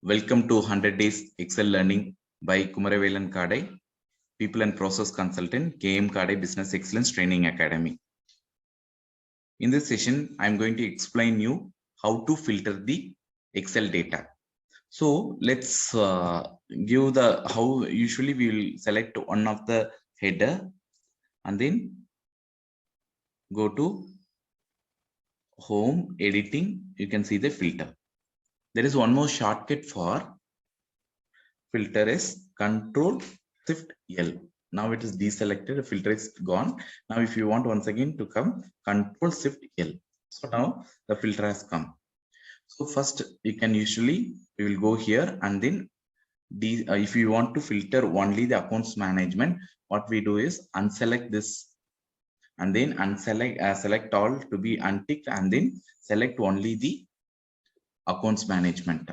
Welcome to 100 Days Excel Learning by Kumaravelan Kadai, People and Process Consultant, KM Kadai Business Excellence Training Academy. In this session, I'm going to explain you how to filter the Excel data. So let's give the how usually we will select one of the header and then go to home editing. You can see the filter. There is one more shortcut for filter is Control Shift L. Now it is deselected, the filter is gone. Now if you want once again to come, Control Shift L. So now the filter has come. So first you can usually, we will go here and then if you want to filter only the accounts management, what we do is unselect this and then unselect select all to be unticked and then select only the accounts management.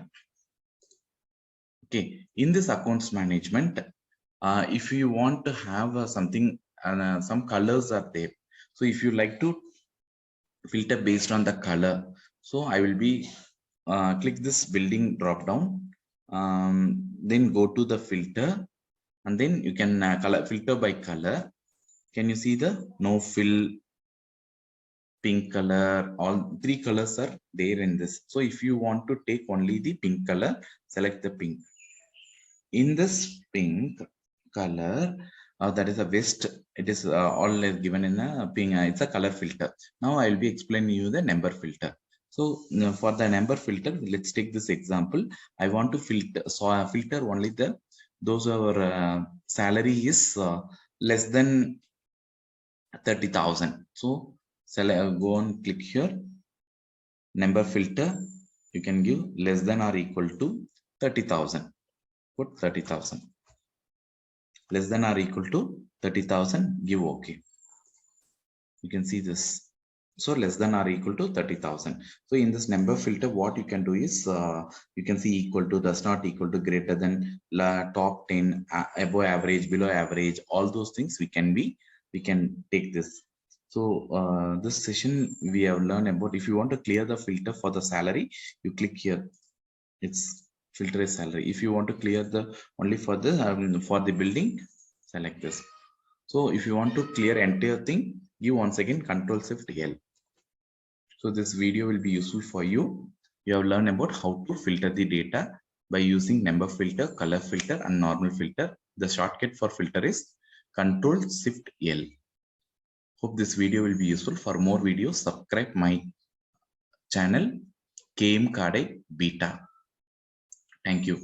Okay, in this accounts management, if you want to have something, some colors are there. So if you like to filter based on the color, so I will be click this building drop down, then go to the filter, and then you can color filter by color. Can you see the no fill, pink color? All three colors are there in this. So if you want to take only the pink color, select the pink. In this pink color, that is a vest, it is all given in a pink, it's a color filter. Now I will be explaining you the number filter. So for the number filter, let's take this example. I want to filter, so filter only the those who are salary is less than 30,000. So go and click here, number filter. You can give less than or equal to 30,000. Put 30,000. Less than or equal to 30,000, give OK. You can see this. So less than or equal to 30,000. So in this number filter, what you can do is you can see equal to, does not equal to, greater than, top 10, above average, below average, all those things we can take this. So this session we have learned about, if you want to clear the filter for the salary, you click here. It's filter is salary. If you want to clear the only for the building, select this. So if you want to clear entire thing, give once again Control Shift L. So this video will be useful for you. You have learned about how to filter the data by using number filter, color filter, and normal filter. The shortcut for filter is Control Shift L. Hope this video will be useful. For more videos, subscribe my channel KM Kadai Beta. Thank you.